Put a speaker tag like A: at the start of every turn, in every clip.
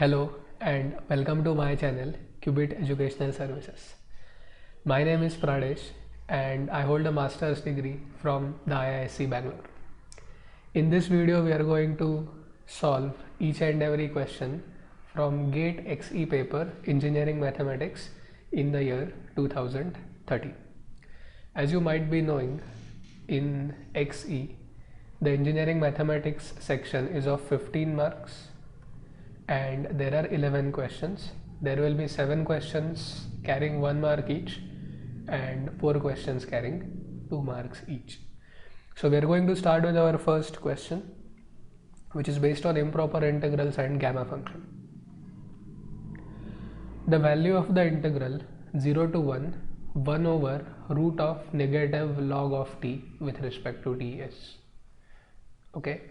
A: Hello and welcome to my channel Qubit Educational Services. My name is Pradesh and I hold a master's degree from the IISc Bangalore. In this video we are going to solve each and every question from GATE XE paper Engineering Mathematics in the year 2013. As you might be knowing, in XE the Engineering Mathematics section is of 15 marks and there are 11 questions. There will be 7 questions carrying 1 mark each and 4 questions carrying 2 marks each. So we are going to start with our first question, which is based on improper integrals and gamma function. The value of the integral 0 to 1 over root of negative log of t with respect to t is. Okay.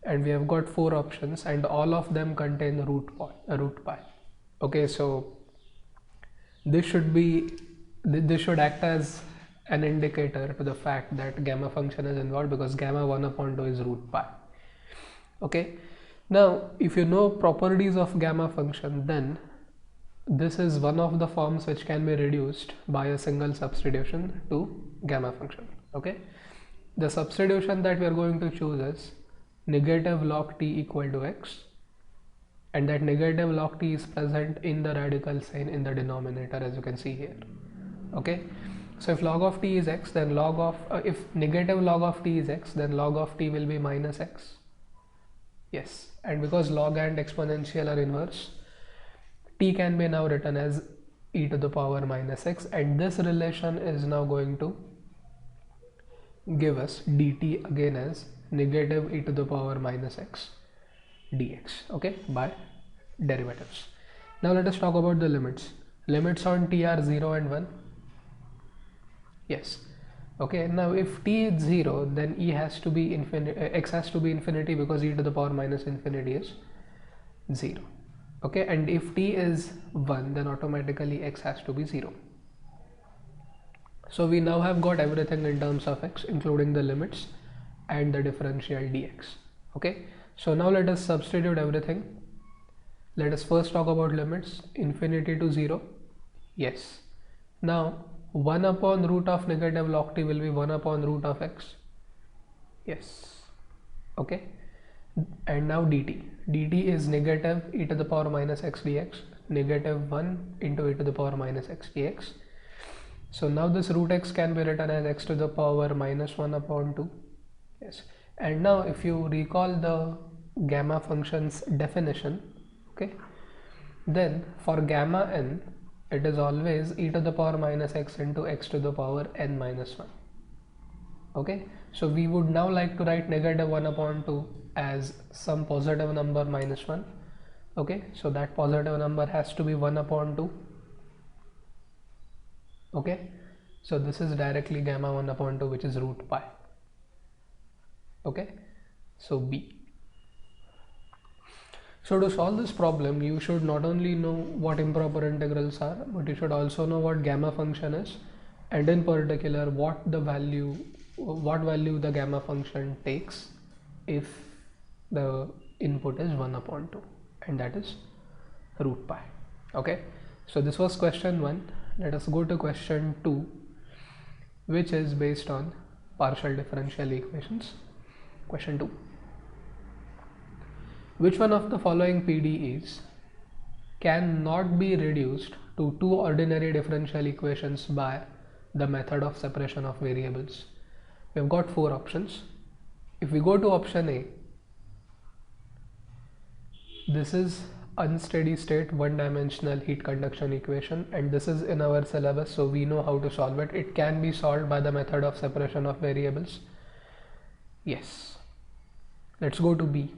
A: And we have got 4 options and all of them contain root pi. Okay, so this should act as an indicator to the fact that gamma function is involved, because gamma 1 upon 2 is root pi. Okay, now if you know properties of gamma function, then this is one of the forms which can be reduced by a single substitution to gamma function. Okay, the substitution that we are going to choose is negative log t equal to x, and that negative log t is present in the radical sign in the denominator, as you can see here. Okay, so if log of t is x, then if negative log of t is x, then log of t will be minus x. Yes, and because log and exponential are inverse, t can be now written as e to the power minus x, and this relation is now going to give us dt again as negative e to the power minus x dx, okay, by derivatives. Now let us talk about the limits. Limits on t are 0 and 1. Yes. Okay, now if t is 0, then e has to be infinity, x has to be infinity, because e to the power minus infinity is 0. Okay, and if t is 1, then automatically x has to be 0. So we now have got everything in terms of x, including the limits and the differential dx. Okay, so now let us substitute everything. Let us first talk about limits. Infinity to 0. Yes. Now 1 upon root of negative log t will be 1 upon root of x. Yes. Okay, and now dt is negative e to the power minus x dx, negative 1 into e to the power minus x dx. So now this root x can be written as x to the power minus 1 upon 2. Yes, and now if you recall the gamma function's definition, okay, then for gamma n, it is always e to the power minus x into x to the power n minus 1. Okay, so we would now like to write negative 1 upon 2 as some positive number minus 1. Okay, so that positive number has to be 1 upon 2. Okay, so this is directly gamma 1 upon 2, which is root pi. Okay, so B. So to solve this problem, you should not only know what improper integrals are, but you should also know what gamma function is, and in particular what value the gamma function takes if the input is 1 upon 2, and that is root pi. Okay, so this was question 1. Let us go to question 2, which is based on partial differential equations. Question 2. Which one of the following PDEs cannot be reduced to 2 ordinary differential equations by the method of separation of variables? We have got 4 options. If we go to option A, this is unsteady state one-dimensional heat conduction equation, and this is in our syllabus, so we know how to solve it. It can be solved by the method of separation of variables. Yes. Let's go to B.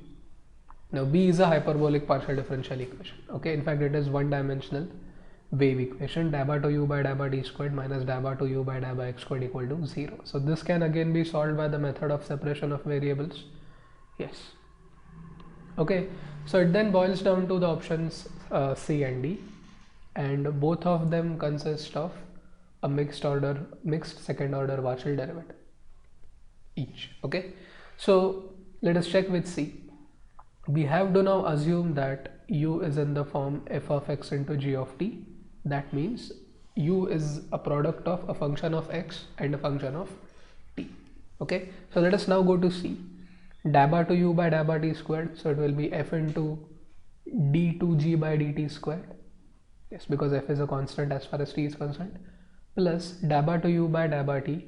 A: Now B is a hyperbolic partial differential equation. Okay, in fact it is one-dimensional wave equation, dabba to u by dabba d squared minus dabba to u by dabba x squared equal to 0. So this can again be solved by the method of separation of variables. Yes. Okay, so it then boils down to the options C and D, and both of them consist of a mixed second order partial derivative each. Okay, so let us check with C. We have to now assume that u is in the form f of x into g of t, that means u is a product of a function of x and a function of t. Okay, so let us now go to C. Dabba to u by dabba t squared, so it will be f into d to g by dt squared, yes, because f is a constant as far as t is concerned, plus dabba to u by dabba t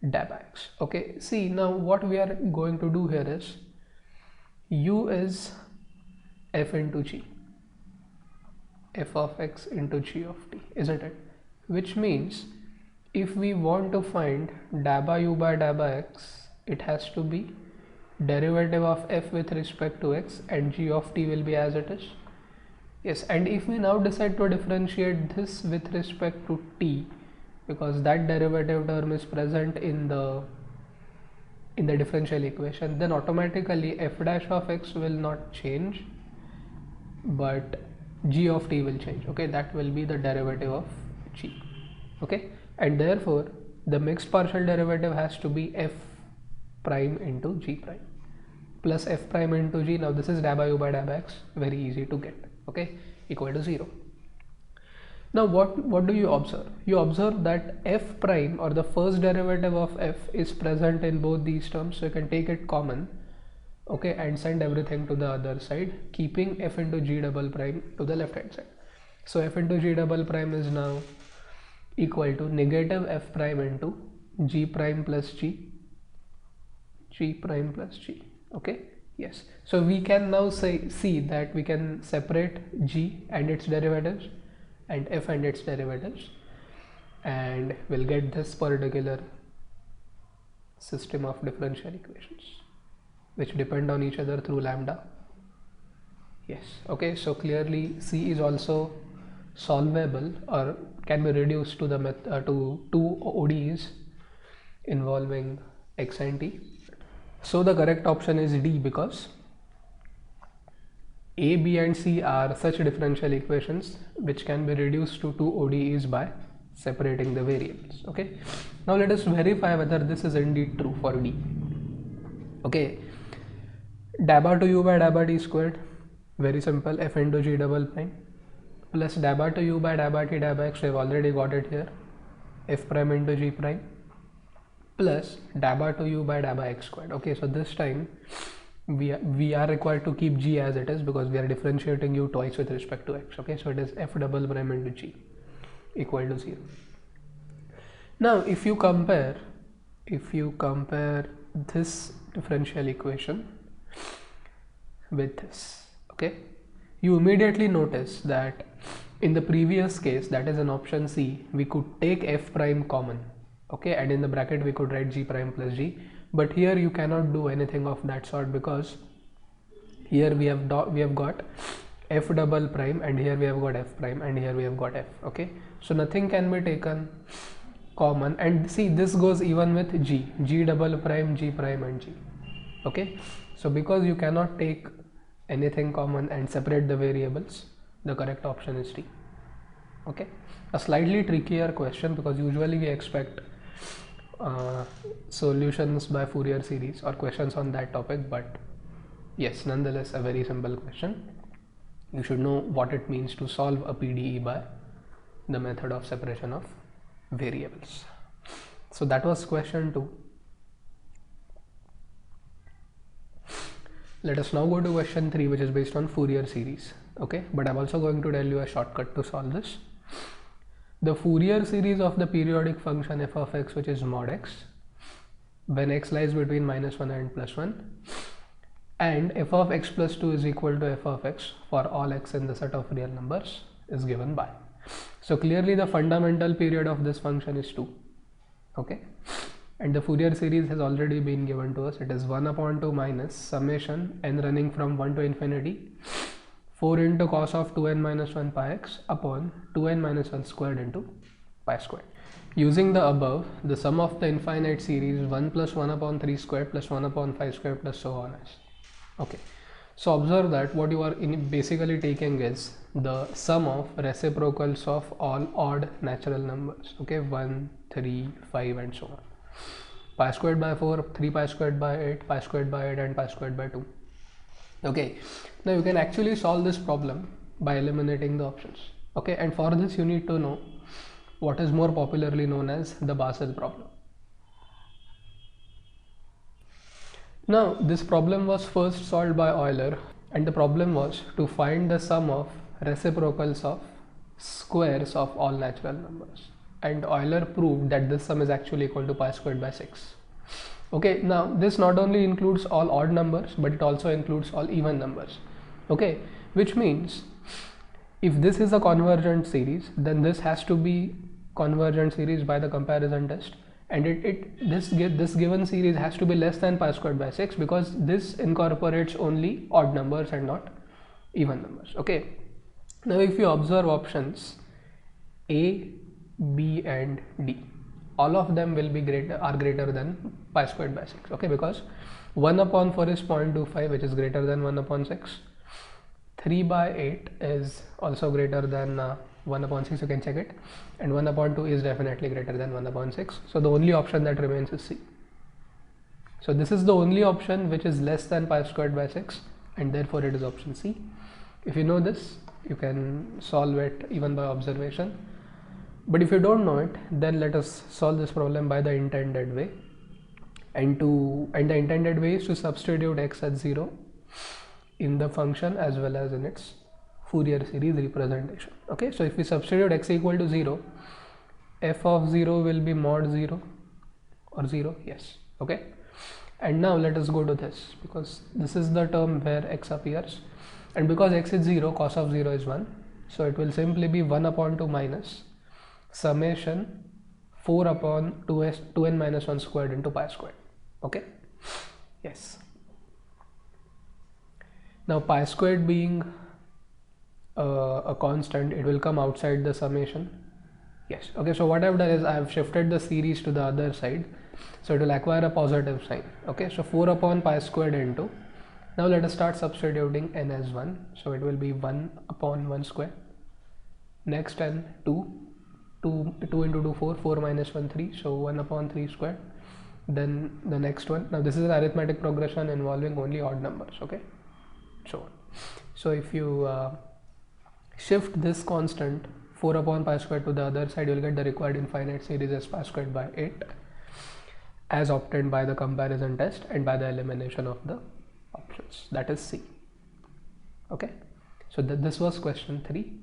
A: dabba x. Okay, see, now what we are going to do here is u is f into g, f of x into g of t, isn't it? Which means if we want to find dabba u by dabba x, it has to be derivative of f with respect to x and g of t will be as it is. Yes, and if we now decide to differentiate this with respect to t, because that derivative term is present in the differential equation, then automatically f dash of x will not change, but g of t will change. Okay, that will be the derivative of g. Okay, and therefore the mixed partial derivative has to be f prime into g prime plus f prime into g. Now this is dabba u by dabba x, very easy to get. Okay, equal to 0. Now what do you observe? You observe that f prime, or the first derivative of f, is present in both these terms, so you can take it common, okay, and send everything to the other side, keeping f into g double prime to the left hand side. So f into g double prime is now equal to negative f prime into g prime plus g prime plus g. Okay, yes, so we can now see that we can separate g and its derivatives and f and its derivatives, and we'll get this particular system of differential equations which depend on each other through lambda. Yes, okay, so clearly C is also solvable or can be reduced to the to two ODEs involving x and t. So the correct option is D, because A, B and C are such differential equations which can be reduced to two ODEs by separating the variables. Okay, now let us verify whether this is indeed true for D. Okay, dabba to u by dabba t squared, very simple, f into g double prime, plus dabba to u by dabba t dabba x, we have already got it here, f prime into g prime, plus dabba to u by dabba x squared. Okay, so this time we are required to keep g as it is because we are differentiating u twice with respect to x. Okay, so it is f double prime into g equal to 0. Now if you compare this differential equation with this, okay, you immediately notice that in the previous case, that is in option C, we could take f prime common, okay, and in the bracket we could write g prime plus g, but here you cannot do anything of that sort, because here we have got f double prime, and here we have got f prime, and here we have got f. Okay, so nothing can be taken common, and see, this goes even with g double prime, g prime and g. Okay, so because you cannot take anything common and separate the variables, the correct option is D. Okay, a slightly trickier question, because usually we expect solutions by Fourier series or questions on that topic, but yes, nonetheless a very simple question. You should know what it means to solve a PDE by the method of separation of variables. So that was question 2. Let us now go to question 3, which is based on Fourier series. Okay, but I'm also going to tell you a shortcut to solve this. The Fourier series of the periodic function f of x, which is mod x, when x lies between -1 and +1, and f of x plus 2 is equal to f of x for all x in the set of real numbers, is given by. So clearly the fundamental period of this function is 2. Okay, and the Fourier series has already been given to us. It is 1/2 minus summation n running from 1 to infinity 4 into cos of 2n minus 1 pi x upon 2n minus 1 squared into pi squared. Using the above, the sum of the infinite series 1 plus 1/3 squared plus 1/5 squared plus so on is. Okay, so observe that what you are basically taking is the sum of reciprocals of all odd natural numbers. Okay, 1, 3, 5 and so on. Pi squared by 4, 3 pi squared by 8, pi squared by 8 and pi squared by 2. Okay, now you can actually solve this problem by eliminating the options. Okay, and for this you need to know what is more popularly known as the Basel problem. Now this problem was first solved by Euler, and the problem was to find the sum of reciprocals of squares of all natural numbers, and Euler proved that this sum is actually equal to pi squared by 6. Okay, now this not only includes all odd numbers, but it also includes all even numbers. Okay, which means if this is a convergent series, then this has to be convergent series by the comparison test, and this given series has to be less than pi squared by 6, because this incorporates only odd numbers and not even numbers. Okay, now if you observe options A, B and D, all of them will be greater than pi squared by 6. Okay, because 1 upon 4 is 0.25, which is greater than 1 upon 6. 3 by 8 is also greater than 1 upon 6, you can check it, and 1 upon 2 is definitely greater than 1 upon 6. So the only option that remains is C. So this is the only option which is less than pi squared by 6, and therefore it is option C. If you know this, you can solve it even by observation. But if you don't know it, then let us solve this problem by the intended way. And the intended way is to substitute x as 0 in the function as well as in its Fourier series representation. Okay, so if we substitute x equal to 0, f of 0 will be mod 0 or 0, yes. Okay, and now let us go to this, because this is the term where x appears, and because x is 0, cos of 0 is 1, so it will simply be 1 upon 2 minus summation 4 upon 2n minus 1 squared into pi squared. Okay, yes. Now pi squared being a constant, it will come outside the summation. Yes. Okay, so what I've done is I've shifted the series to the other side, so it will acquire a positive sign. Okay, so 4 upon pi squared into, now let us start substituting n as 1, so it will be 1 upon 1 square, next n 2 into 2 4 minus 1 3, so 1 upon 3 square, then the next one. Now this is an arithmetic progression involving only odd numbers. Okay, so if you shift this constant 4 upon pi squared to the other side, you will get the required infinite series as pi squared by 8, as obtained by the comparison test and by the elimination of the options, that is C. Okay, so this was question 3.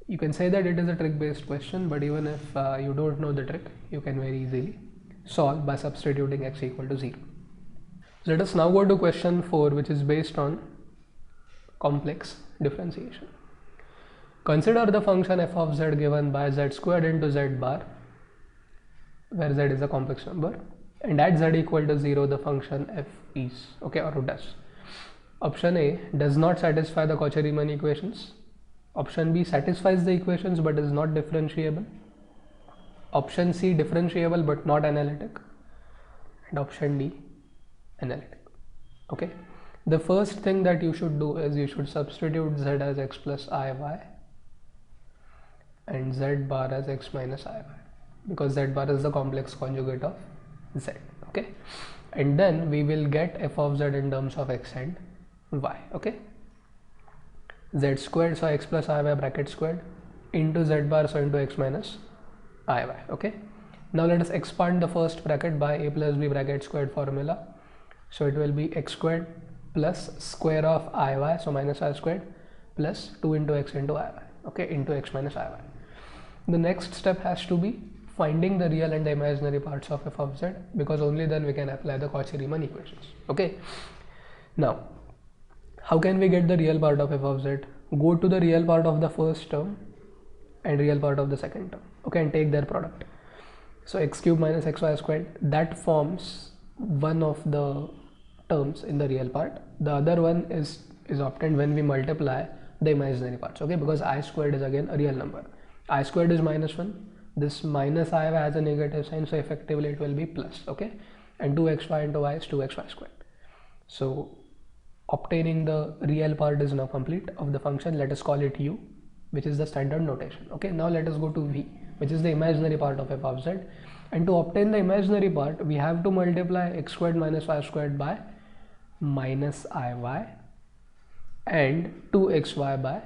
A: You can say that it is a trick based question, but even if you don't know the trick, you can very easily solve by substituting x equal to 0. Let us now go to question 4, which is based on complex differentiation. Consider the function f of z given by z squared into z bar, where z is a complex number, and at z equal to 0 the function f is, okay, or does. Option A does not satisfy the Cauchy-Riemann equations. Option B satisfies the equations but is not differentiable. Option C differentiable but not analytic. And option D analytic. Okay, the first thing that you should do is you should substitute z as x plus iy and z bar as x minus iy, because z bar is the complex conjugate of z. Okay, and then we will get f of z in terms of x and y. Okay, z squared, so x plus iy bracket squared, into z bar, so into x minus iy. Okay, now let us expand the first bracket by a plus b bracket squared formula, so it will be x squared plus square of iy, so minus I squared, plus 2 into x into iy, okay, into x minus iy. The next step has to be finding the real and the imaginary parts of f of z, because only then we can apply the Cauchy-Riemann equations. Okay, now how can we get the real part of f of z? Go to the real part of the first term and real part of the second term, okay, and take their product. So x cube minus xy squared, that forms one of the terms in the real part. The other one is obtained when we multiply the imaginary parts, okay, because I squared is again a real number. I squared is minus 1, this minus I has a negative sign, so effectively it will be plus, okay, and 2xy into y is 2xy squared. So obtaining the real part is now complete of the function. Let us call it u, which is the standard notation. Okay, now let us go to v, which is the imaginary part of f of z, and to obtain the imaginary part we have to multiply x squared minus y squared by minus iy and 2xy by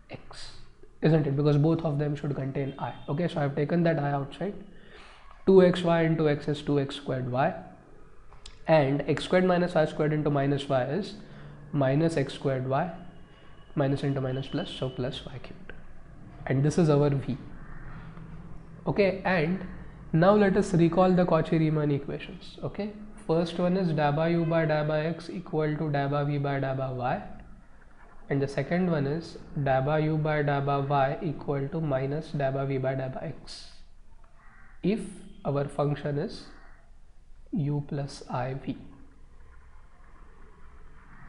A: x, isn't it? Because both of them should contain I. Okay, so I've taken that I outside. 2xy into x is 2x squared y, and x squared minus y squared into minus y is minus x squared y, minus into minus plus, so plus y cubed. And this is our v. Okay, and now let us recall the Cauchy-Riemann equations. Okay, first one is da by u by da by x equal to da by v by da by y, and the second one is da by u by da by y equal to minus da by v by da by x if our function is u plus iv,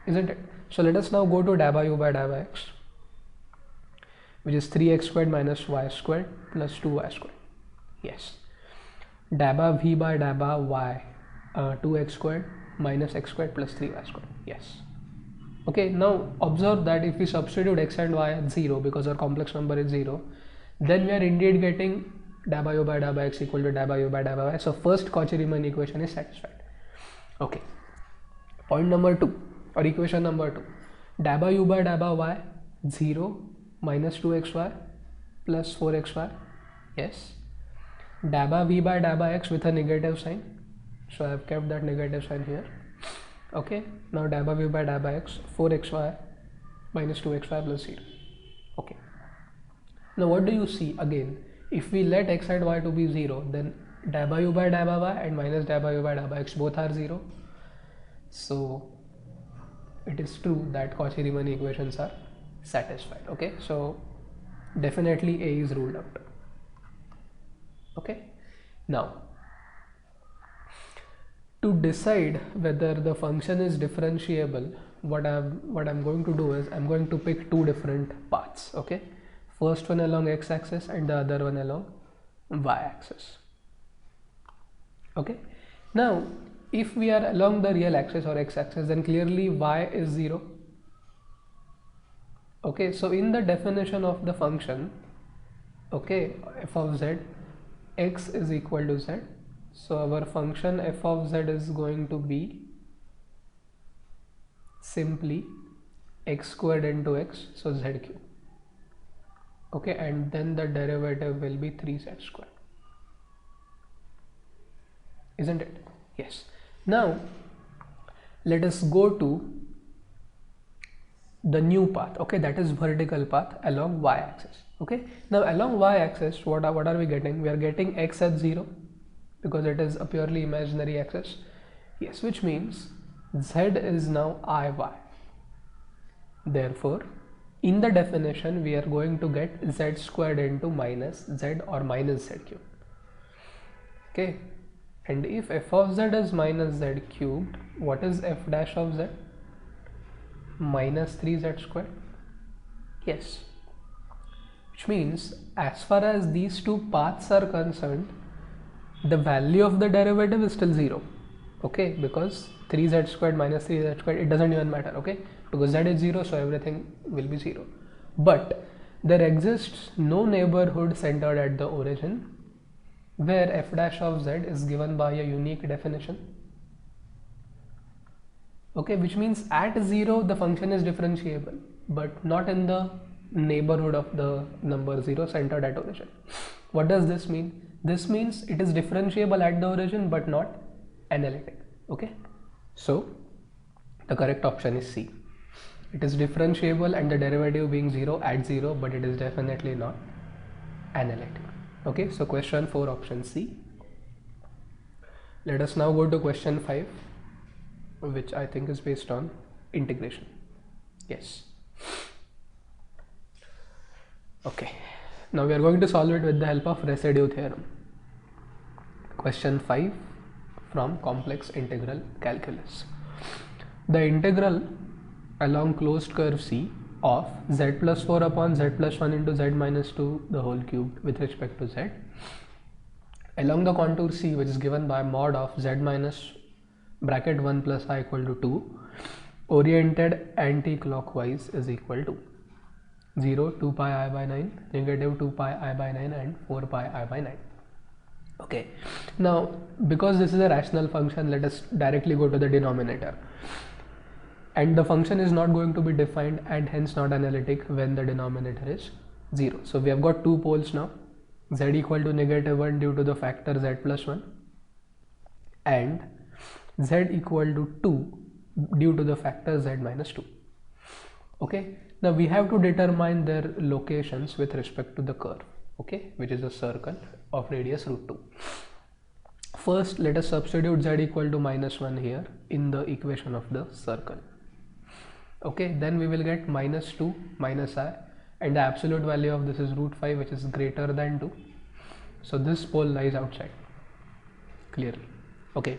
A: isn't it? So let us now go to da by u by da by x, which is 3x squared minus y squared plus 2y squared. Yes. Da by v by da by y, 2x squared minus x squared plus 3y squared. Yes. Okay, now observe that if we substitute x and y at 0 because our complex number is 0, then we are indeed getting da by u by da by x equal to da by u by da by y. So first Cauchy-Riemann equation is satisfied. Okay. Point number 2 or equation number 2, da by u by da by y 0 minus 2xy plus 4xy. Yes. Da by v by da by x with a negative sign, so I have kept that negative sign here. Okay, now da by v by da by x 4xy minus 2xy plus 0. Okay, now what do you see? Again, if we let x and y to be 0, then da by u by da by y and minus da by u by da by x both are 0. So it is true that Cauchy-Riemann equations are satisfied. Okay, so definitely A is ruled out. Okay, now to decide whether the function is differentiable, what I'm going to do is I'm going to pick two different paths. Okay, first one along x-axis and the other one along y-axis. Okay, now if we are along the real axis or x-axis, then clearly y is 0. Okay, so in the definition of the function, okay, f of z, x is equal to z, so our function f of z is going to be simply x squared into x, so z cube. Okay, and then the derivative will be 3z squared, isn't it? Yes. Now let us go to the new path. Okay, that is vertical path along y-axis. Okay, now along y-axis, what are we getting? We are getting x at 0 because it is a purely imaginary axis. Yes, which means z is now iy. Therefore, in the definition, we are going to get z squared into minus z or minus z cubed. Okay, and if f of z is minus z cubed, what is f dash of z? Minus 3z squared. Yes, which means as far as these two paths are concerned, the value of the derivative is still 0. Okay, because 3z squared minus 3z squared, it doesn't even matter. Okay, because z is 0, so everything will be 0. But there exists no neighborhood centered at the origin where f dash of z is given by a unique definition. Okay, which means at 0 the function is differentiable, but not in the neighborhood of the number 0 centered at origin. What does this mean? This means it is differentiable at the origin but not analytic. Okay, so the correct option is C. It is differentiable and the derivative being 0 at 0, but it is definitely not analytic. Okay, so question 4, option C. Let us now go to question 5, which I think is based on integration. Yes. Okay, now we are going to solve it with the help of residue theorem. Question 5 from complex integral calculus. The integral along closed curve C of z plus 4 upon z plus 1 into z minus 2 the whole cubed with respect to z along the contour C, which is given by mod of z minus bracket 1 plus I equal to 2, oriented anti-clockwise, is equal to 0, 2 pi I by 9, negative 2 pi I by 9 and 4 pi I by 9. Okay, now because this is a rational function, let us directly go to the denominator. and the function is not going to be defined and hence not analytic when the denominator is 0. So we have got two poles now, z equal to -1 due to the factor z plus 1 and z equal to 2 due to the factor z minus 2. Okay, now we have to determine their locations with respect to the curve, okay, which is a circle of radius √2. First, let us substitute z equal to -1 here in the equation of the circle. Okay, then we will get -2 minus I, and the absolute value of this is √5, which is greater than 2. So this pole lies outside clearly. Okay,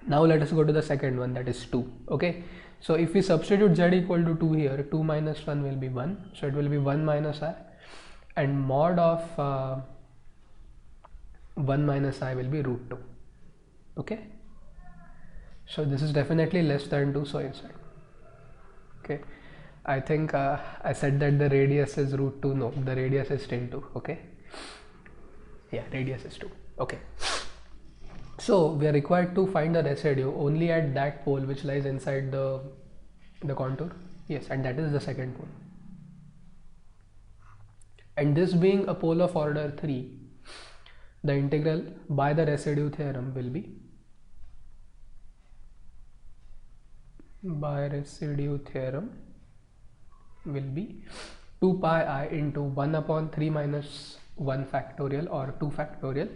A: now let us go to the second one, that is 2. Okay, so if we substitute z equal to 2 here, 2 minus 1 will be 1, so it will be 1 minus I, and mod of 1 minus I will be √2. Okay, so this is definitely less than 2, so inside. Okay, I think I said that the radius is √2. No, the radius is still 2. Okay, yeah, radius is 2. Okay, so we are required to find the residue only at that pole which lies inside the contour. Yes, and that is the second pole, and this being a pole of order 3, the integral by the residue theorem will be, by residue theorem will be 2 pi I into 1 upon 3 minus 1 factorial or 2 factorial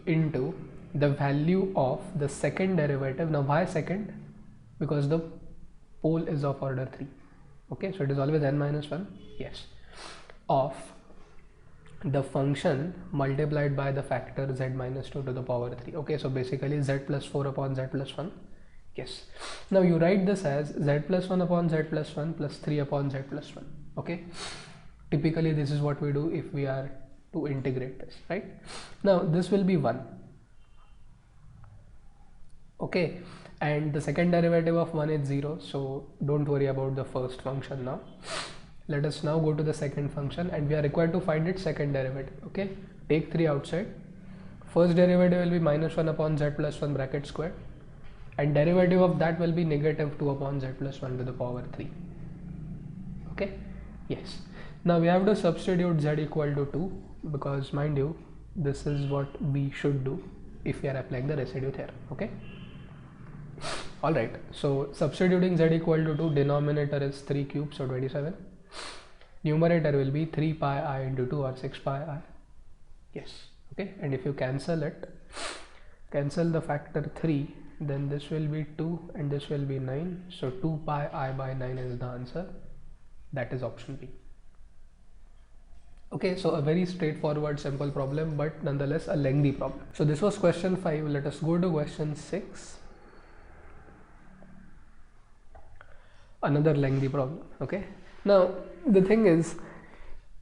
A: into the value of the second derivative. Now why second? Because the pole is of order 3. Okay, so it is always n minus 1. Yes, of the function multiplied by the factor z minus 2 to the power 3. Okay, so basically z plus 4 upon z plus 1. Yes, now you write this as z plus 1 upon z plus 1 plus 3 upon z plus 1. Okay, typically this is what we do if we are to integrate this, right? Now this will be 1. Okay, and the second derivative of 1 is 0, so don't worry about the first function now. Let us now go to the second function, and we are required to find its second derivative. Okay, take 3 outside. First derivative will be minus 1 upon z plus 1 bracket square, and derivative of that will be negative 2 upon z plus 1 to the power 3. Okay, yes, now we have to substitute z equal to 2, because mind you, this is what we should do if we are applying the residue theorem. Okay, alright, so substituting z equal to 2, denominator is 3 cubed, so 27. Numerator will be 3 pi I into 2 or 6 pi I. Yes, okay, and if you cancel it, cancel the factor 3, then this will be 2 and this will be 9, so 2 pi I by 9 is the answer. That is option B. Okay, so a very straightforward simple problem, but nonetheless a lengthy problem. So this was question 5. Let us go to question 6. Another lengthy problem. Okay, now the thing is,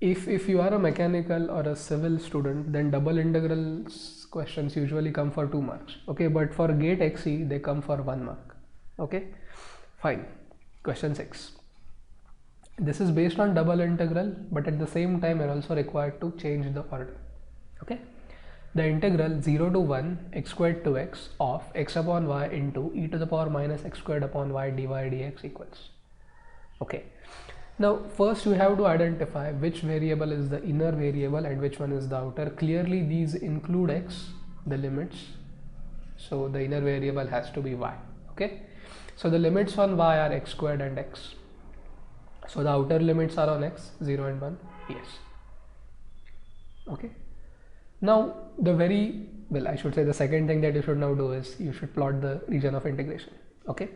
A: if you are a mechanical or a civil student, then double integral questions usually come for 2 marks. Okay, but for GATE XE they come for 1 mark. Okay, fine. Question 6. This is based on double integral, but at the same time you're also required to change the order. Okay, the integral 0 to 1 x squared to x of x upon y into e to the power minus x squared upon y dy dx equals. Okay, now first we have to identify which variable is the inner variable and which one is the outer. Clearly these include x, the limits, so the inner variable has to be y. Okay, so the limits on y are x squared and x, so the outer limits are on x, 0 and 1. Yes. Okay, now I should say the second thing that you should now do is you should plot the region of integration. Okay,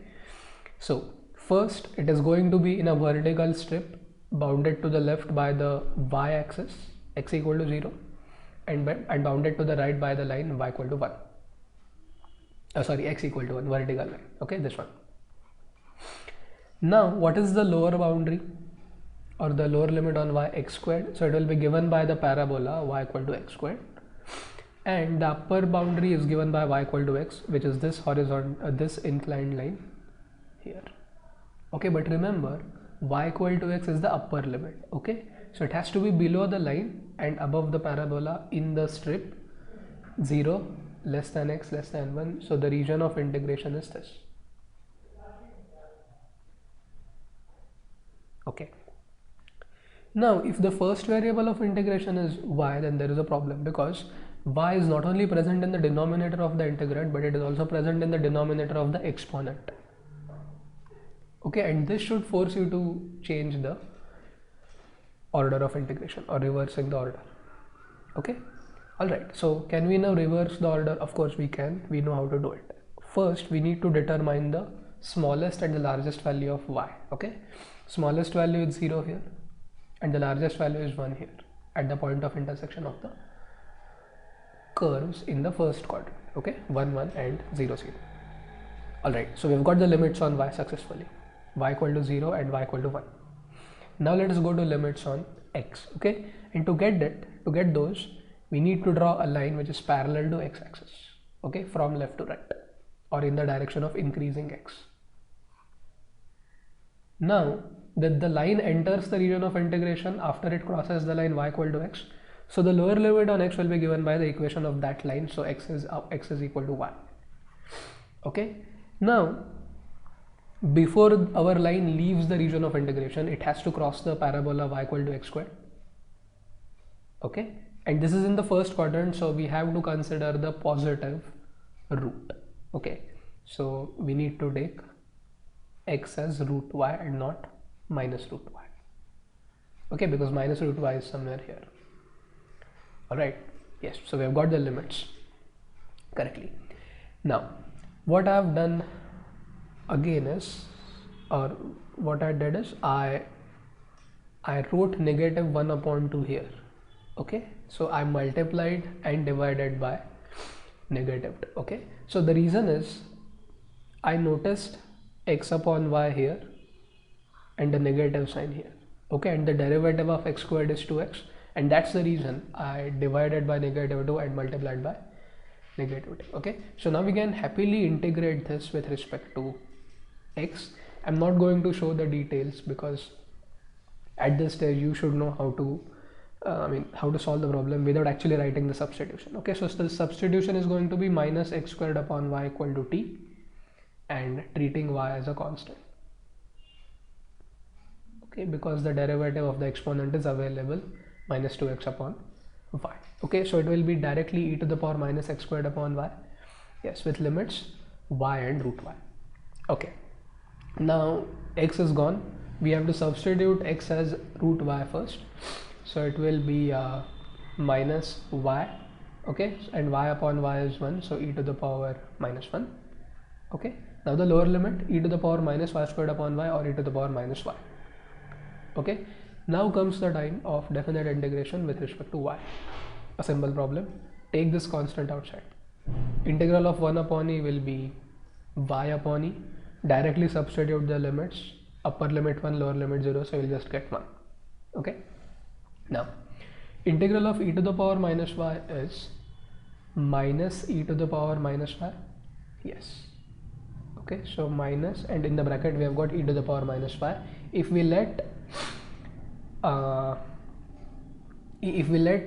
A: so first it is going to be in a vertical strip bounded to the left by the y axis, x equal to 0, and bounded to the right by the line y equal to 1. X equal to 1, vertical line. Okay, this one. Now what is the lower boundary or the lower limit on y? X squared, so it will be given by the parabola y equal to x squared, and the upper boundary is given by y equal to x, which is this horizontal, this inclined line here. Okay, but remember y equal to x is the upper limit. Okay, so it has to be below the line and above the parabola in the strip 0 less than x less than 1, so the region of integration is this. Okay. Now, if the first variable of integration is y, then there is a problem, because y is not only present in the denominator of the integrand, but it is also present in the denominator of the exponent. Okay, and this should force you to change the order of integration or reversing the order. Okay, alright, so can we now reverse the order? Of course we can, we know how to do it. First, we need to determine the smallest and the largest value of y. Okay, smallest value is 0 here, and the largest value is 1 here at the point of intersection of the curves in the first quadrant. Okay, 1 1 and 0 0. Alright, so we've got the limits on y successfully, y equal to 0 and y equal to 1. Now let us go to limits on x. Okay, and to get those, we need to draw a line which is parallel to x-axis. Okay, from left to right, or in the direction of increasing x. Now that the line enters the region of integration after it crosses the line y equal to x, so the lower limit on x will be given by the equation of that line. So x is equal to 1. Okay, now before our line leaves the region of integration, it has to cross the parabola y equal to x squared. Okay, and this is in the first quadrant, so we have to consider the positive root. Okay, so we need to take x as root y and not minus root y. Okay, because minus root y is somewhere here. Alright, yes, so we have got the limits correctly. Now what I have done again is, or what I did is, I wrote negative 1 upon 2 here. Okay, so I multiplied and divided by negative 2. Okay, so the reason is I noticed x upon y here and the negative sign here. Okay, and the derivative of x squared is 2x, and that's the reason I divided by negative 2 and multiplied by negative 2. Okay, so now we can happily integrate this with respect to x. I'm not going to show the details because at this stage you should know how to how to solve the problem without actually writing the substitution. Okay, so the substitution is going to be minus x squared upon y equal to t, and treating y as a constant. Okay, because the derivative of the exponent is available, minus 2x upon y. Okay, so it will be directly e to the power minus x squared upon y, yes, with limits y and root y. Okay, now x is gone, we have to substitute x as root y first, so it will be minus y. Okay, and y upon y is 1, so e to the power minus 1. Okay, now the lower limit, e to the power minus y squared upon y, or e to the power minus y. Okay, now comes the time of definite integration with respect to y. A simple problem, take this constant outside. Integral of 1 upon e will be y upon e. Directly substitute the limits, upper limit 1, lower limit 0, so you'll just get 1. Okay, now integral of e to the power minus y is minus e to the power minus y. Yes. Okay, so minus, and in the bracket we have got e to the power minus y. If we let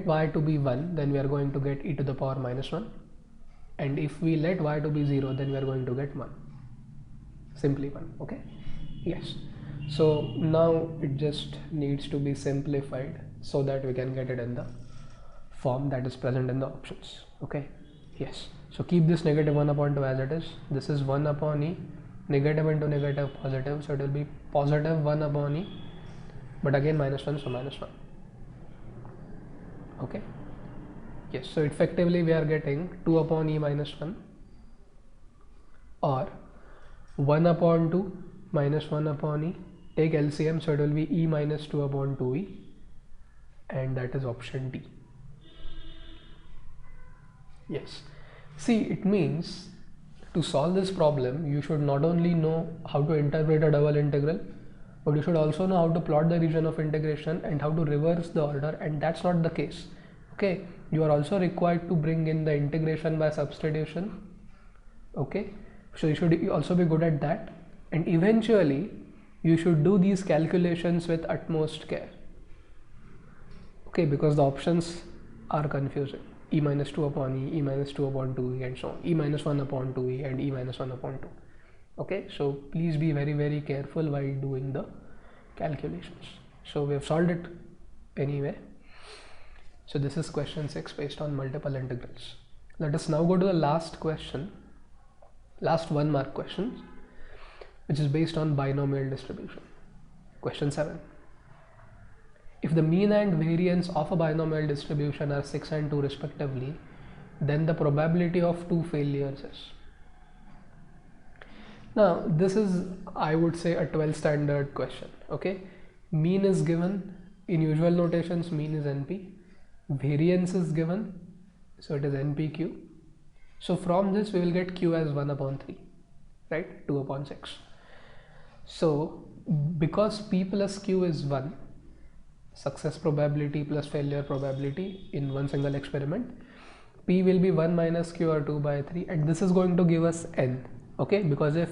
A: y to be 1, then we are going to get e to the power minus 1, and if we let y to be 0, then we are going to get 1, simply 1. Okay, yes, so now it just needs to be simplified so that we can get it in the form that is present in the options. Okay, yes, so keep this negative 1 upon 2 as it is. This is 1 upon e, negative into negative positive, so it will be positive 1 upon e, but again minus 1, so minus 1. Okay, yes, so effectively we are getting 2 upon e minus 1, or 1 upon 2 minus 1 upon e. Take LCM, so it will be e minus 2 upon 2e, and that is option D. Yes, see, it means to solve this problem you should not only know how to interpret a double integral, but you should also know how to plot the region of integration and how to reverse the order, and that's not the case. Okay, you are also required to bring in the integration by substitution. Okay, so you should also be good at that, and eventually you should do these calculations with utmost care. Okay, because the options are confusing. E minus 2 upon e, e minus 2 upon 2e, and so on, e minus 1 upon 2e, and e minus 1 upon 2. Okay, so please be very careful while doing the calculations. So we have solved it anyway. So this is question 6 based on multiple integrals. Let us now go to the last question, last 1 mark question, which is based on binomial distribution. Question 7. If the mean and variance of a binomial distribution are 6 and 2 respectively, then the probability of 2 failures is. Now this is, I would say, a 12th standard question. Okay, mean is given in usual notations. Mean is NP, variance is given, so it is NPQ. So from this we will get Q as 1 upon 3, right? 2 upon 6. So because P plus Q is 1, success probability plus failure probability in one single experiment, P will be 1 minus Q or 2 by 3, and this is going to give us N. Okay, because if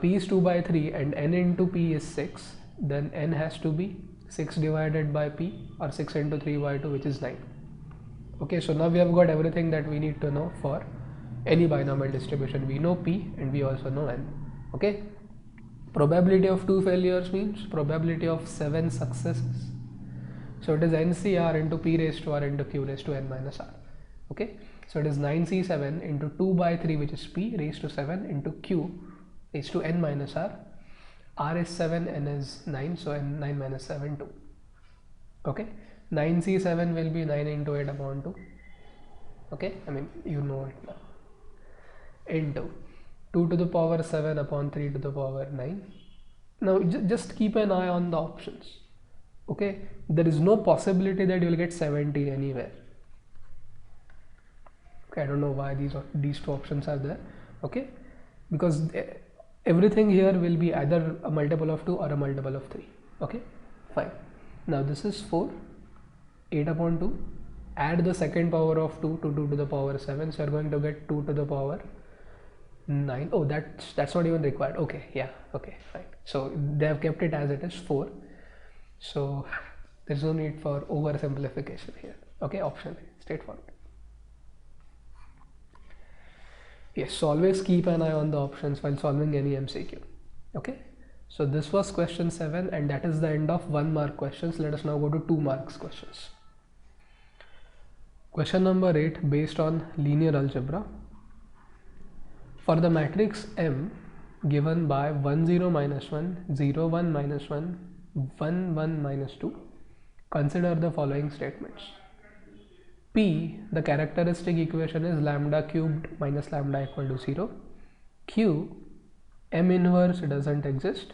A: P is 2 by 3 and N into P is 6, then N has to be 6 divided by P, or 6 into 3 by 2, which is 9. Okay, so now we have got everything that we need to know for any binomial distribution. We know P and we also know N. Okay, probability of 2 failures means probability of 7 successes. So it is NCR into P raised to R into Q raised to N minus R. Okay, so it is 9C7 into 2 by 3, which is P raised to 7 into Q raised to N minus R. R is 7, N is 9, so N 9 minus 7, 2. Okay, 9C7 will be 9 into 8 upon 2. Okay, I mean, you know it now. Into 2 to the power 7 upon 3 to the power 9. Now just keep an eye on the options. Okay, there is no possibility that you will get 17 anywhere. Okay, I don't know why these two options are there. Okay, because everything here will be either a multiple of 2 or a multiple of 3. Okay, fine. Now this is 4, 8 upon 2. Add the second power of 2 to 2 to the power 7. So you are going to get 2 to the power 9. Oh, that's not even required. Okay, yeah, okay, fine. So they have kept it as it is, 4. So there's no need for oversimplification here. Okay, option A, straightforward. Yes, so always keep an eye on the options while solving any MCQ. Okay, so this was question 7, and that is the end of 1 mark questions. Let us now go to 2 marks questions. Question number 8 based on linear algebra. For the matrix M given by 1 0 minus 1 0 1 minus 1 1 1 minus 2, consider the following statements. P, the characteristic equation is lambda cubed minus lambda equal to 0. Q, M inverse doesn't exist.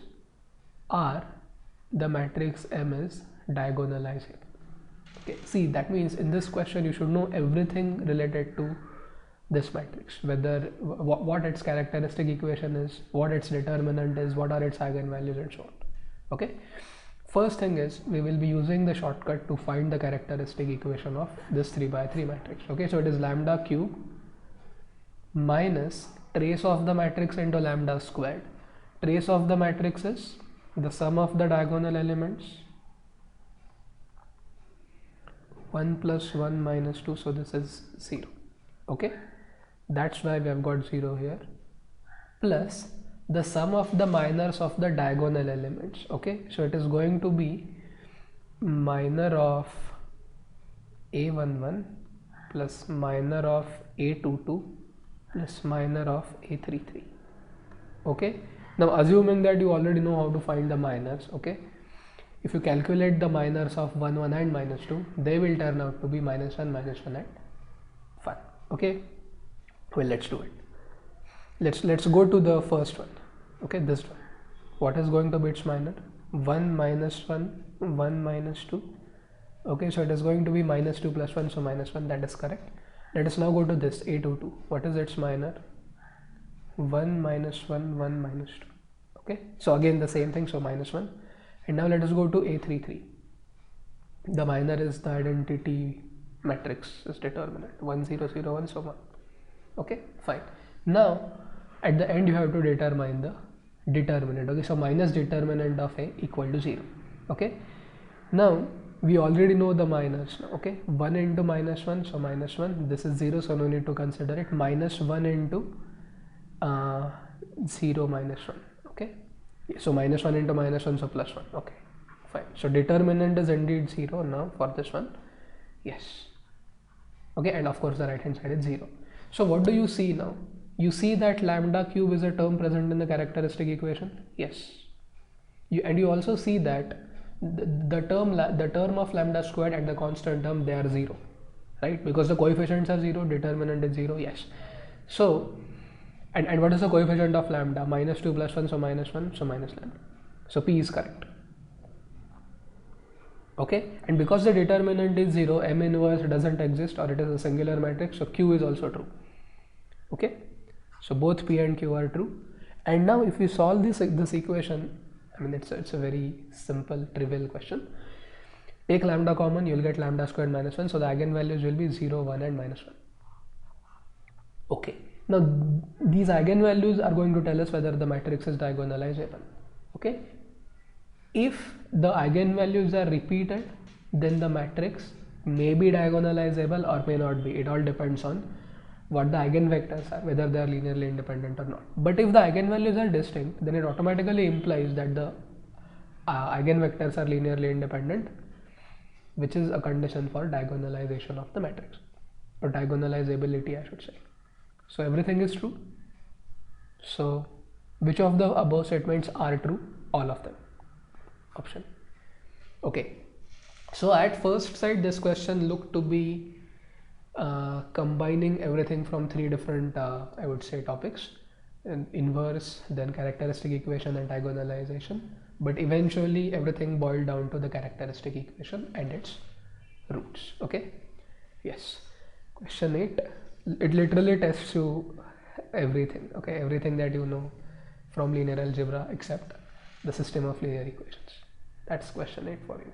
A: R, the matrix M is diagonalizable. Okay, see, that means in this question you should know everything related to this matrix, whether what its characteristic equation is, what its determinant is, what are its eigenvalues, and so on. Okay, first thing is we will be using the shortcut to find the characteristic equation of this 3 by 3 matrix. Okay, so it is lambda cube minus trace of the matrix into lambda squared. Trace of the matrix is the sum of the diagonal elements, 1 plus 1 minus 2, so this is 0. Okay, that's why we have got 0 here, plus the sum of the minors of the diagonal elements. Okay, so it is going to be minor of A11 plus minor of A22 plus minor of A33. Okay, now assuming that you already know how to find the minors, okay, if you calculate the minors of 1 1 and minus 2, they will turn out to be minus 1 and 5. Okay, well, let's do it. Let's go to the first one. Okay, this one. What is going to be its minor? 1 minus 1 1 minus 2. Okay, so it is going to be minus 2 plus 1, so minus 1, that is correct. Let us now go to this A22. What is its minor? 1 minus 1 1 minus 2. Okay, so again the same thing, so minus 1. And now let us go to A33. The minor is the identity matrix, is determinant 1 0 0 1, so on. Okay, fine. Now at the end you have to determine the determinant. Okay, so minus determinant of A equal to 0. Okay, now we already know the minors now. Okay, 1 into minus 1, so minus 1, this is 0, so no need to consider it. Minus 1 into 0 minus 1. Okay, So minus 1 into minus 1, so plus 1. Okay, fine. So determinant is indeed 0 now for this one. Yes. Okay, and of course the right hand side is 0. So what do you see now? You see that lambda cube is a term present in the characteristic equation. Yes. You also see that the term of lambda squared and the constant term, they are 0, right? Because the coefficients are 0, determinant is 0. Yes. So and what is the coefficient of lambda? Minus 2 plus 1, so minus 1, so minus lambda. So P is correct. Okay, and because the determinant is 0, M inverse doesn't exist, or it is a singular matrix, so Q is also true. Okay, so both P and Q are true. And now if we solve this equation, I mean it's a very simple trivial question. Take lambda common, you'll get lambda squared minus 1, so the eigenvalues will be 0, 1 and minus 1. Okay, now these eigenvalues are going to tell us whether the matrix is diagonalizable. Okay, if the eigenvalues are repeated, then the matrix may be diagonalizable or may not be. It all depends on what the eigenvectors are, whether they are linearly independent or not. But if the eigenvalues are distinct, then it automatically implies that the eigenvectors are linearly independent, which is a condition for diagonalization of the matrix, or diagonalizability, I should say. So everything is true. So which of the above statements are true? All of them. Option. Okay, so at first sight this question looked to be combining everything from three different I would say topics, inverse, then characteristic equation and diagonalization, but eventually everything boiled down to the characteristic equation and its roots. Okay, yes. Question 8, it literally tests you everything. Okay, everything that you know from linear algebra except the system of linear equations. That's question 8 for you.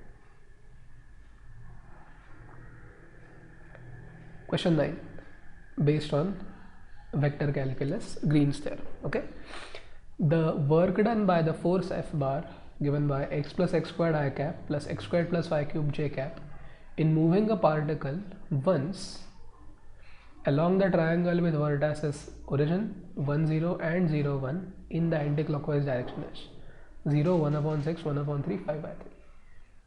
A: Question 9, based on vector calculus, Green's theorem. Okay, the work done by the force F bar given by x plus x squared I cap plus x squared plus y cube j cap in moving a particle once along the triangle with vertices origin 1 0 and 0 1 in the anticlockwise direction is 0, 1 upon 6, 1 upon 3, 5 by 3.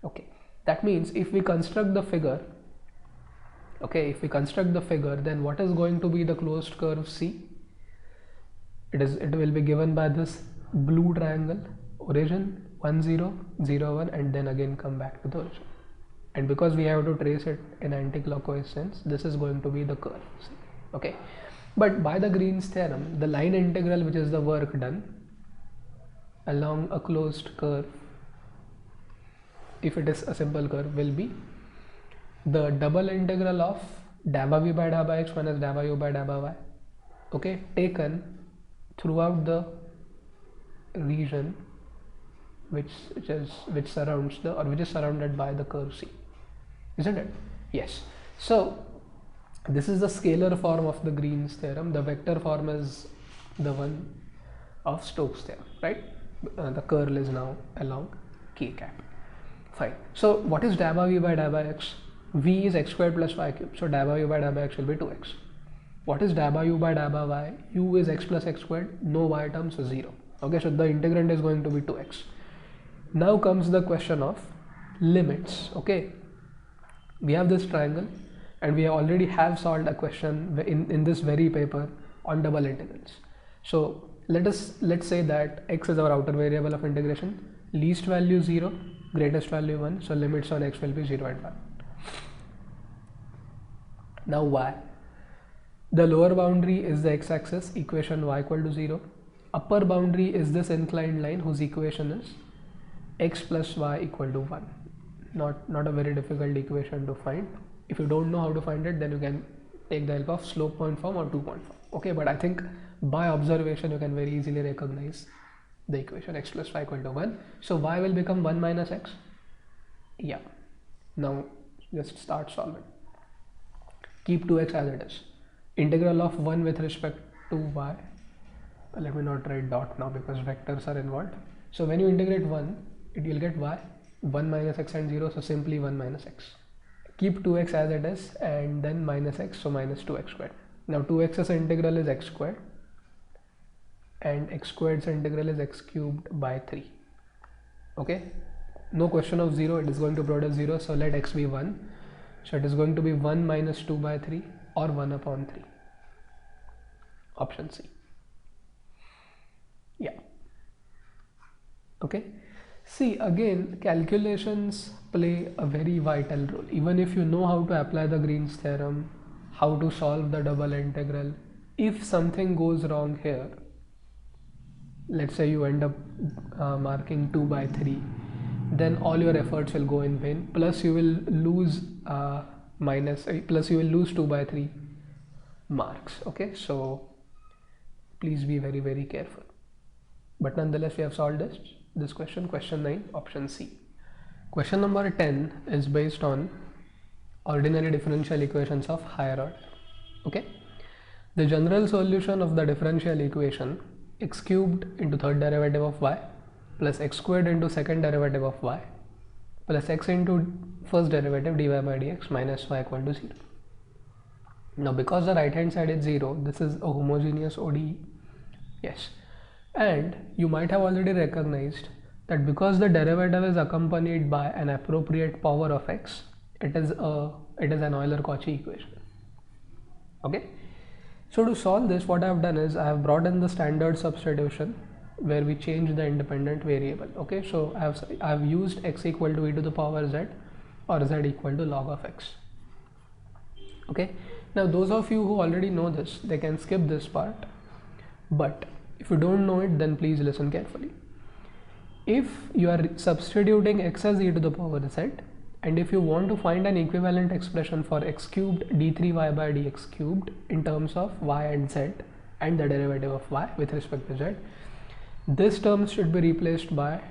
A: Okay, that means if we construct the figure, then what is going to be the closed curve C? It will be given by this blue triangle, origin 1 0, 0 1, and then again come back to the origin. And because we have to trace it in anti-clockwise sense, this is going to be the curve C. Okay, but by the Green's theorem, the line integral, which is the work done along a closed curve, if it is a simple curve, will be the double integral of dabba v by dabba x minus dabba u by dabba y, okay, taken throughout the region which is surrounded by the curve C, isn't it? Yes. So this is the scalar form of the Green's theorem. The vector form is the one of Stokes' theorem, right? The curl is now along k cap. Fine. So what is dabba v by dabba x? V is x squared plus y cube, so dabba u by dabba x will be 2x. What is dabba u by dabba y? U is x plus x squared, no y term, so 0. Okay, so the integrand is going to be 2x. Now comes the question of limits. Okay, we have this triangle and we already have solved a question in this very paper on double integrals. So let's say that x is our outer variable of integration, least value 0, greatest value 1, so limits on x will be 0 and 1. Now y, the lower boundary is the x-axis, equation y equal to 0. Upper boundary is this inclined line whose equation is x plus y equal to 1. Not a very difficult equation to find. If you don't know how to find it, then you can take the help of slope point form or 2 point form. Okay, but I think by observation you can very easily recognize the equation x plus y equal to 1. So y will become 1 minus x. Yeah. Now just start solving. Keep 2x as it is. Integral of 1 with respect to y. Let me not write dot now because vectors are involved. So when you integrate 1, it will get y, 1 minus x and 0, so simply 1 minus x. Keep 2x as it is and then minus x, so minus 2x squared. Now 2x's integral is x squared and x squared's integral is x cubed by 3. Okay, no question of 0, it is going to produce 0, so let x be 1. So it is going to be 1 minus 2 by 3 or 1 upon 3. Option C. Yeah. Okay. See, again, calculations play a very vital role. Even if you know how to apply the Green's theorem, how to solve the double integral, if something goes wrong here, let's say you end up marking 2 by 3, then all your efforts will go in vain, plus you will lose plus you will lose 2 by 3 marks. Okay, so please be very, very careful. But nonetheless, we have solved this question, question 9, option C. Question number 10 is based on ordinary differential equations of higher order. Okay, the general solution of the differential equation x cubed into third derivative of y plus x squared into second derivative of y plus x into first derivative dy by dx minus y equal to 0. Now, because the right hand side is 0, this is a homogeneous ODE. Yes, and you might have already recognized that because the derivative is accompanied by an appropriate power of x, it is an Euler-Cauchy equation. Okay, so to solve this, what I have done is I have brought in the standard substitution where we change the independent variable. Okay, so I have used x equal to e to the power z or z equal to log of x. Okay, now those of you who already know this, they can skip this part, but if you don't know it, then please listen carefully. If you are substituting x as e to the power z, and if you want to find an equivalent expression for x cubed d3y by dx cubed in terms of y and z and the derivative of y with respect to z, this term should be replaced by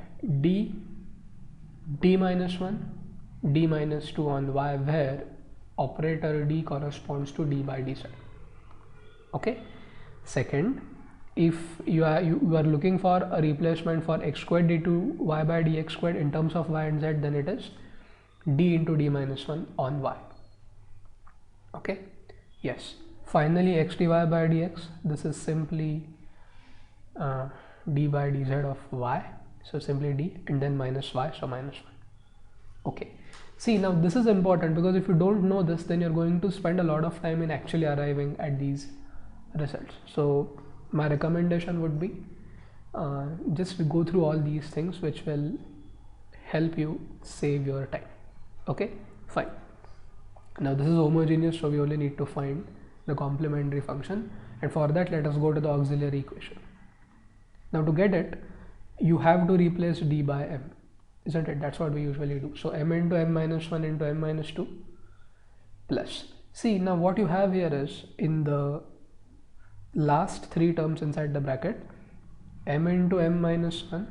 A: d minus 1, d minus 2 on y, where operator d corresponds to d by dz. Okay, second, if you are looking for a replacement for x squared d2 y by dx squared in terms of y and z, then it is d into d minus 1 on y. Okay, yes, finally x dy by dx, this is simply d by dz of y, so simply d and then minus y, so minus 1. Okay, see, now this is important because if you don't know this, then you're going to spend a lot of time in actually arriving at these results. So my recommendation would be just go through all these things, which will help you save your time. Okay, fine. Now this is homogeneous, so we only need to find the complementary function, and for that let us go to the auxiliary equation. Now to get it, you have to replace d by m, isn't it? That's what we usually do. So m into m minus 1 into m minus 2 plus, see, now what you have here is in the last three terms inside the bracket, m into m minus 1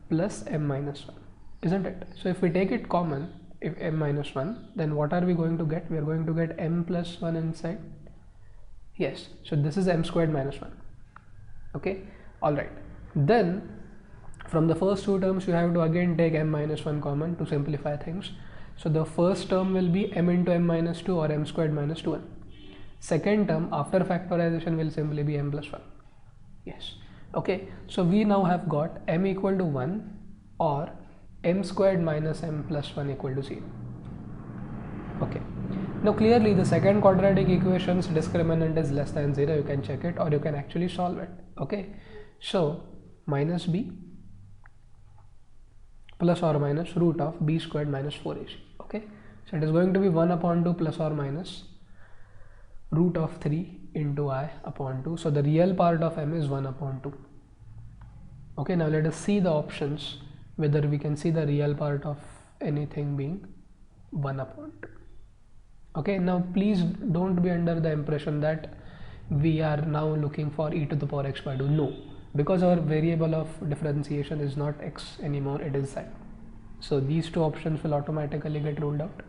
A: plus m minus 1, isn't it? So if we take it common, if m minus 1, then what are we going to get? We are going to get m plus 1 inside. Yes, so this is m squared minus 1. Okay, alright. Then from the first two terms, you have to again take m minus 1 common to simplify things. So the first term will be m into m minus 2 or m squared minus 2n. Second term after factorization will simply be m plus 1. Yes, okay, so we now have got m equal to 1 or m squared minus m plus 1 equal to 0. Okay, now clearly the second quadratic equation's discriminant is less than 0. You can check it or you can actually solve it. Okay, so minus b plus or minus root of b squared minus 4ac. Okay, so it is going to be 1 upon 2 plus or minus root of 3 into I upon 2. So the real part of m is 1 upon 2. Okay, now let us see the options, whether we can see the real part of anything being 1 upon 2. Okay, now please don't be under the impression that we are now looking for e to the power x by 2. No, because our variable of differentiation is not x anymore, it is z. So these two options will automatically get ruled out.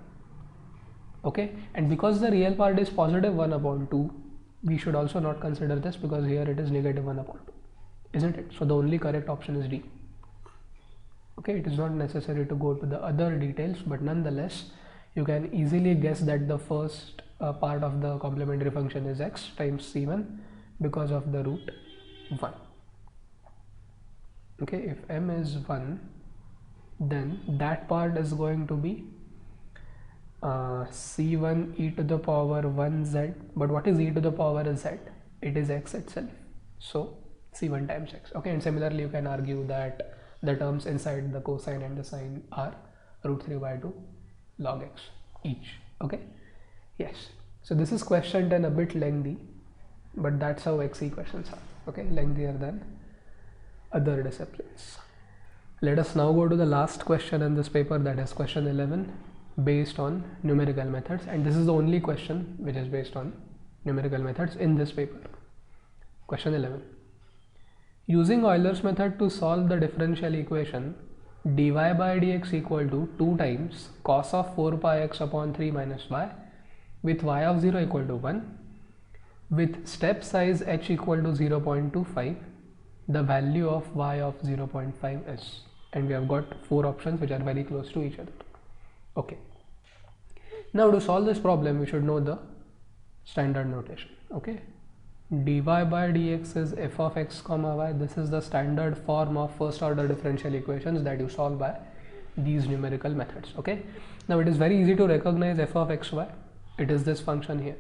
A: Okay, and because the real part is positive 1 upon 2, we should also not consider this because here it is negative 1 upon 2, isn't it? So the only correct option is D. Okay, it is not necessary to go to the other details, but nonetheless you can easily guess that the first part of the complementary function is x times c1 because of the root 1. Okay, if m is 1, then that part is going to be c1 e to the power 1z. But what is e to the power z? It is x itself, so c1 times x. Okay, and similarly you can argue that the terms inside the cosine and the sine are root 3 by 2 log x each. Okay, yes, so this is question 10, a bit lengthy, but that's how XE questions are. Okay, lengthier than other disciplines. Let us now go to the last question in this paper, that is question 11, based on numerical methods, and this is the only question which is based on numerical methods in this paper. Question 11. Using Euler's method to solve the differential equation dy by dx equal to 2 times cos of 4 pi x upon 3 minus y with y of 0 equal to 1, with step size h equal to 0.25, the value of y of 0.5 is, and we have got 4 options which are very close to each other. Okay, now to solve this problem we should know the standard notation. Okay, dy by dx is f of x comma y. This is the standard form of first order differential equations that you solve by these numerical methods. Okay, now it is very easy to recognize f of xy. It is this function here,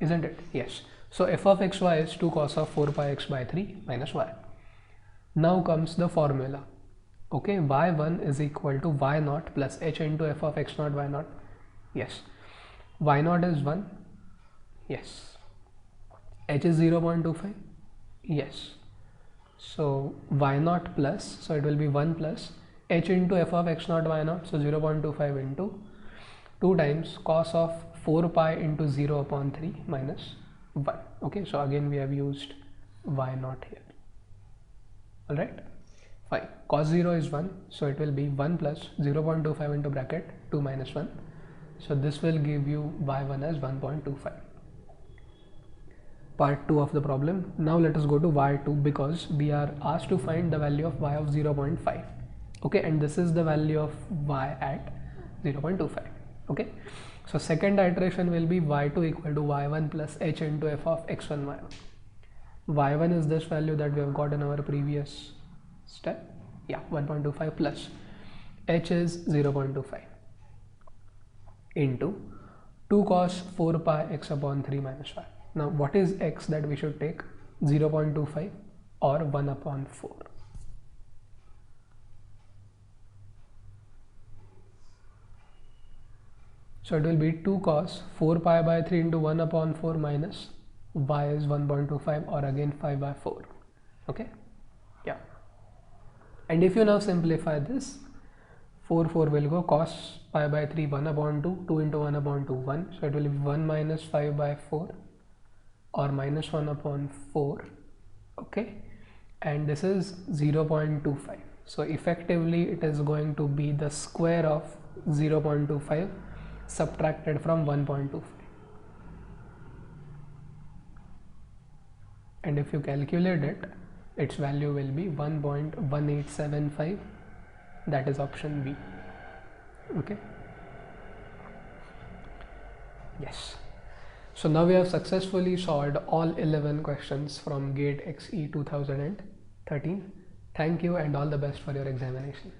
A: isn't it? Yes. So f of xy is 2 cos of 4 pi x by 3 minus y. Now comes the formula. Okay, y1 is equal to y naught plus h into f of x naught y naught. Yes. Y naught is 1. Yes. H is 0.25. Yes. So y naught plus, so it will be 1 plus h into f of x naught y naught, so 0.25 into 2 times cos of 4 pi into 0 upon 3 minus 1. Okay, so again we have used y naught here. Alright, fine. Cos 0 is 1, so it will be 1 plus 0.25 into bracket 2 minus 1. So this will give you y1 as 1.25. Part 2 of the problem. Now let us go to y2, because we are asked to find the value of y of 0.5. Okay, and this is the value of y at 0.25. Okay, so second iteration will be y2 equal to y1 plus h into f of x1 y1. Y1 is this value that we have got in our previous step. Yeah, 1.25 plus h is 0.25 into 2 cos 4 pi x upon 3 minus y. Now what is x that we should take? 0.25 or 1 upon 4. So it will be 2 cos 4 pi by 3 into 1 upon 4 minus y is 1.25 or again 5 by 4. Okay, yeah. And if you now simplify this, 4 will go, cos pi by 3 1 upon 2, 2 into 1 upon 2 1, so it will be 1 minus 5 by 4 or minus 1 upon 4. Okay, and this is 0.25, so effectively it is going to be the square of 0.25 subtracted from 1.25, and if you calculate it, its value will be 1.1875. that is option B. Okay, yes. So now we have successfully solved all 11 questions from GATE XE 2013. Thank you and all the best for your examination.